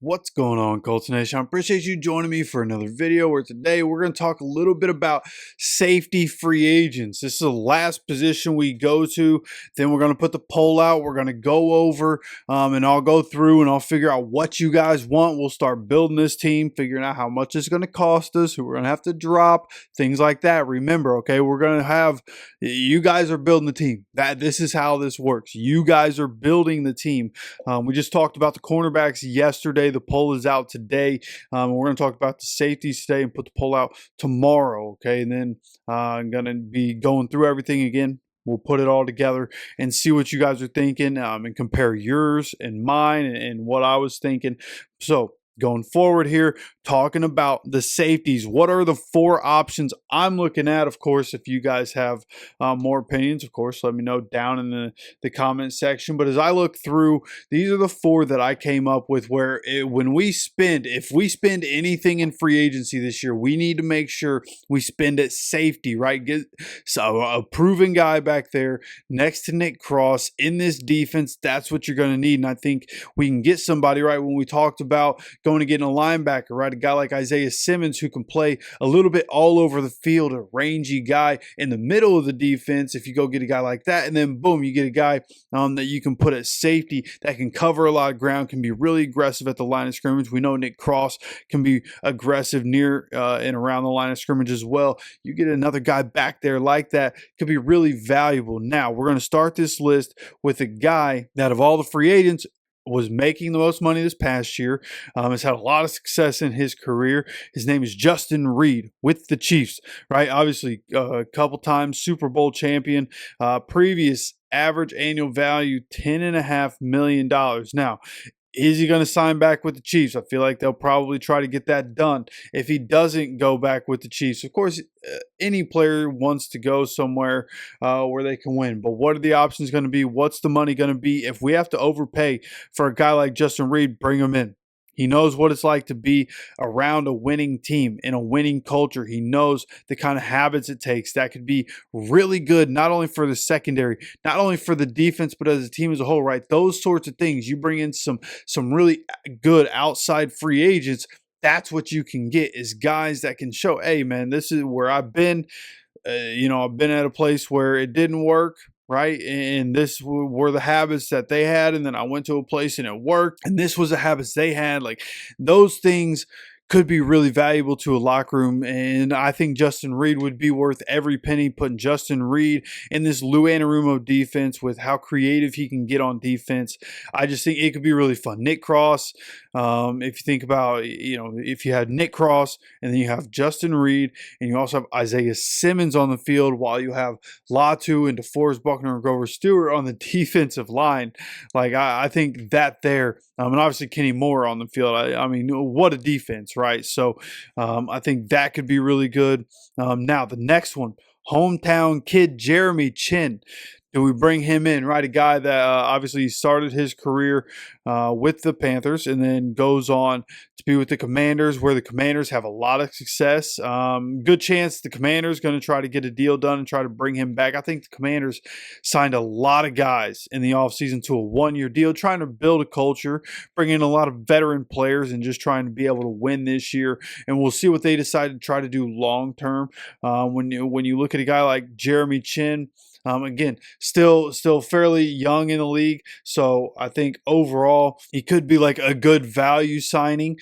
What's going on, Colts Nation? I appreciate you joining me for another video where today we're going to talk a little bit about safety free agents. This is the last position we go to. Then we're going to put the poll out. We're going to go over and I'll go through and I'll figure out what you guys want. We'll start building this team, figuring out how much it's going to cost us, who we're going to have to drop, things like that. Remember, okay, we're going to have, you guys are building the team. This is how this works. You guys are building the team. We just talked about the cornerbacks yesterday. The poll is out today. We're going to talk about the safeties today and put the poll out tomorrow. Okay, and then I'm going to be going through everything again. We'll put it all together and see what you guys are thinking and compare yours and mine and what I was thinking. So going forward here, talking about the safeties. What are the four options I'm looking at? Of course, if you guys have more opinions, of course, let me know down in the comment section. But as I look through, these are the four that I came up with where if we spend anything in free agency this year, we need to make sure we spend at safety, right? Get a proven guy back there next to Nick Cross in this defense. That's what you're going to need. And I think we can get somebody, right, when we talked about going to get a linebacker, right? A guy like Isaiah Simmons who can play a little bit all over the field, a rangy guy in the middle of the defense. If you go get a guy like that, and then boom, you get a guy that you can put at safety that can cover a lot of ground, can be really aggressive at the line of scrimmage. We know Nick Cross can be aggressive near and around the line of scrimmage as well. You get another guy back there like that, could be really valuable. Now, we're going to start this list with a guy that of all the free agents was making the most money this past year, has had a lot of success in his career. His name is Justin Reid with the Chiefs, right? Obviously, a couple times Super Bowl champion, previous average annual value, $10.5 million. Now, is he going to sign back with the Chiefs? I feel like they'll probably try to get that done. If he doesn't go back with the Chiefs, of course, any player wants to go somewhere where they can win. But what are the options going to be? What's the money going to be? If we have to overpay for a guy like Justin Reid, bring him in. He knows what it's like to be around a winning team in a winning culture. He knows the kind of habits it takes. That could be really good, not only for the secondary, not only for the defense, but as a team as a whole, right? Those sorts of things. You bring in some really good outside free agents. That's what you can get is guys that can show, hey, man, this is where I've been. I've been at a place where it didn't work, right? And this were the habits that they had. And then I went to a place and it worked. And this was the habits they had. Like those things could be really valuable to a locker room. And I think Justin Reid would be worth every penny. Putting Justin Reid in this Lou Anarumo defense with how creative he can get on defense, I just think it could be really fun. Nick Cross, if you think about, if you had Nick Cross and then you have Justin Reid and you also have Isaiah Simmons on the field while you have Latu and DeForest Buckner and Grover Stewart on the defensive line, like I think that there, and obviously Kenny Moore on the field. I mean, what a defense, right? So I think that could be really good. Now, the next one, hometown kid Jeremy Chin. Do we bring him in, right? A guy that obviously started his career with the Panthers and then goes on to be with the Commanders, where the Commanders have a lot of success. Good chance the Commanders going to try to get a deal done and try to bring him back. I think the Commanders signed a lot of guys in the offseason to a one-year deal, trying to build a culture, bring in a lot of veteran players and just trying to be able to win this year. And we'll see what they decide to try to do long-term. When you look at a guy like Jeremy Chin, again, still fairly young in the league, so I think overall he could be like a good value signing.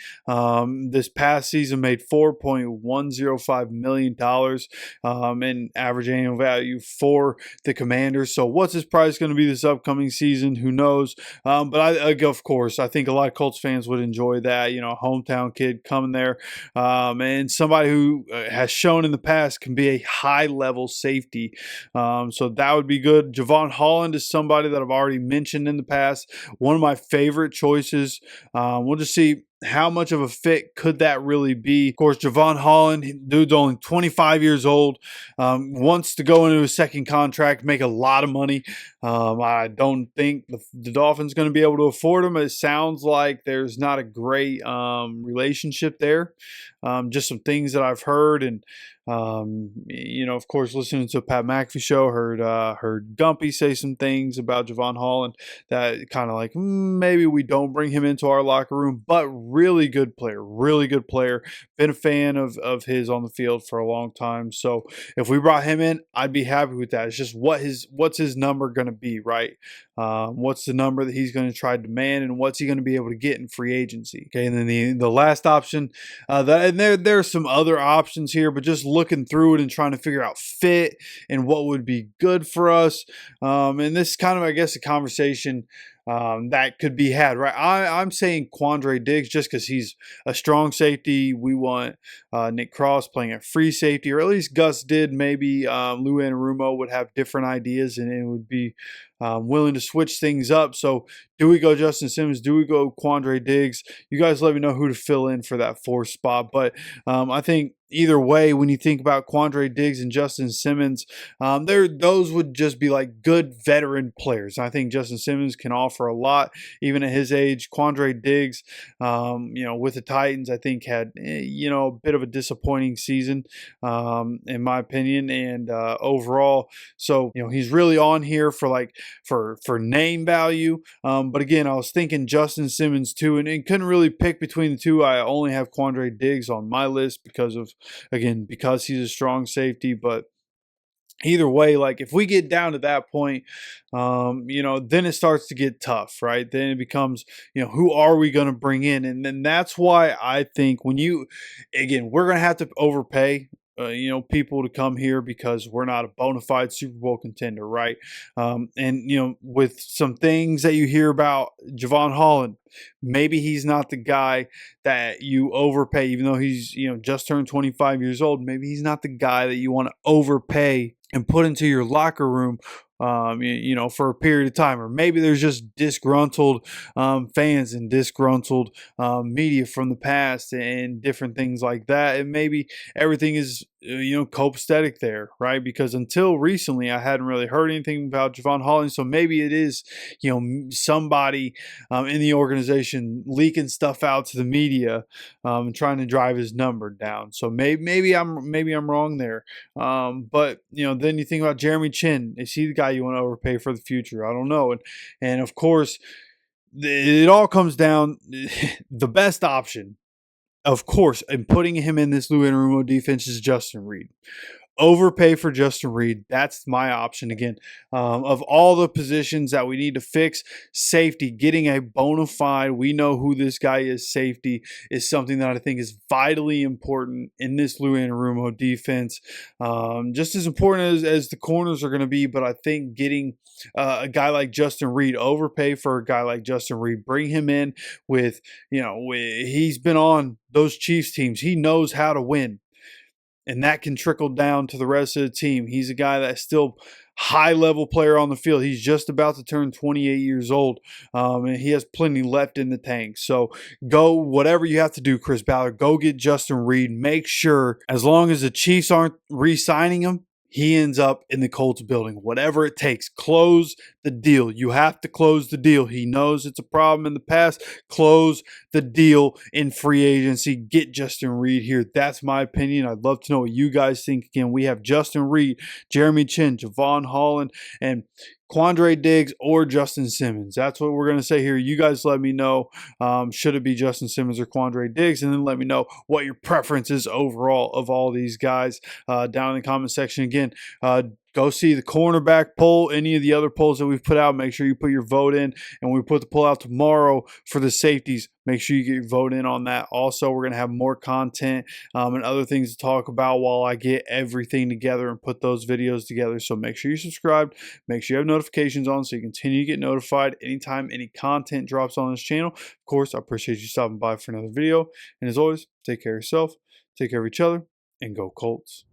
This past season made $4.105 million in average annual value for the Commanders. So what's his price going to be this upcoming season? Who knows? But of course, I think a lot of Colts fans would enjoy that. Hometown kid coming there, and somebody who has shown in the past can be a high-level safety. So that would be good. Javon Holland is somebody that I've already mentioned in the past. One of my favorite choices. We'll just see how much of a fit could that really be. Of course, Javon Holland, dude's only 25 years old, wants to go into a second contract, make a lot of money. I don't think the Dolphins going to be able to afford him. It sounds like there's not a great relationship there. Just some things that I've heard, and of course, listening to a Pat McAfee show, heard Gumpy say some things about Javon Holland that kind of like maybe we don't bring him into our locker room. But really good player, really good player. Been a fan of his on the field for a long time. So if we brought him in, I'd be happy with that. It's just what's his number going to be, right? What's the number that he's going to try to demand, and what's he going to be able to get in free agency? Okay, and then the last option, and there's some other options here, but just looking through it and trying to figure out fit and what would be good for us. And this is kind of, I guess, a conversation that could be had, right? I'm saying Quandre Diggs just because he's a strong safety. We want Nick Cross playing at free safety, or at least Gus did. Maybe Lou Anarumo would have different ideas and it would be willing to switch things up. So do we go Justin Simmons? Do we go Quandre Diggs? You guys let me know who to fill in for that fourth spot. But I think either way, when you think about Quandre Diggs and Justin Simmons, those would just be like good veteran players. I think Justin Simmons can offer a lot, even at his age. Quandre Diggs, with the Titans, I think had a bit of a disappointing season, in my opinion, and overall. So he's really on here for name value. But again, I was thinking Justin Simmons too, and couldn't really pick between the two. I only have Quandre Diggs on my list because he's a strong safety. But either way, like if we get down to that point, then it starts to get tough, right? Then it becomes, who are we going to bring in? And then that's why I think we're going to have to overpay people to come here because we're not a bona fide Super Bowl contender, right? And with some things that you hear about Javon Holland, maybe he's not the guy that you overpay, even though he's just turned 25 years old. Maybe he's not the guy that you want to overpay and put into your locker room for a period of time. Or maybe there's just disgruntled fans and disgruntled media from the past and different things like that. And maybe everything is, copacetic there, right? Because until recently, I hadn't really heard anything about Javon Holland. So maybe it is, somebody in the organization leaking stuff out to the media and trying to drive his number down. So maybe I'm wrong there. But then you think about Jeremy Chin. Is he the guy you want to overpay for the future? I don't know. And of course, it all comes down the best option, of course, and putting him in this Lou Anarumo defense is Justin Reed. Overpay for Justin Reed. That's my option. Again, of all the positions that we need to fix, safety, getting a bona fide, we know who this guy is, safety, is something that I think is vitally important in this Lou Anarumo defense. Just as important as the corners are going to be, but I think getting a guy like Justin Reed, overpay for a guy like Justin Reed, bring him in with, he's been on those Chiefs teams. He knows how to win. And that can trickle down to the rest of the team. He's a guy that's still high-level player on the field. He's just about to turn 28 years old, and he has plenty left in the tank. So go whatever you have to do, Chris Ballard. Go get Justin Reed. Make sure, as long as the Chiefs aren't re-signing him, he ends up in the Colts building. Whatever it takes, close the deal. You have to close the deal. He knows it's a problem in the past. Close the deal in free agency. Get Justin Reed here. That's my opinion. I'd love to know what you guys think. Again, we have Justin Reed, Jeremy Chin, Javon Holland, and Quandre Diggs or Justin Simmons. That's what we're going to say here. You guys let me know, should it be Justin Simmons or Quandre Diggs? And then let me know what your preference is overall of all these guys down in the comment section. Again, go see the cornerback poll, any of the other polls that we've put out. Make sure you put your vote in. And when we put the poll out tomorrow for the safeties, make sure you get your vote in on that. Also, we're going to have more content and other things to talk about while I get everything together and put those videos together. So make sure you're subscribed. Make sure you have notifications on so you continue to get notified anytime any content drops on this channel. Of course, I appreciate you stopping by for another video. And as always, take care of yourself, take care of each other, and go Colts.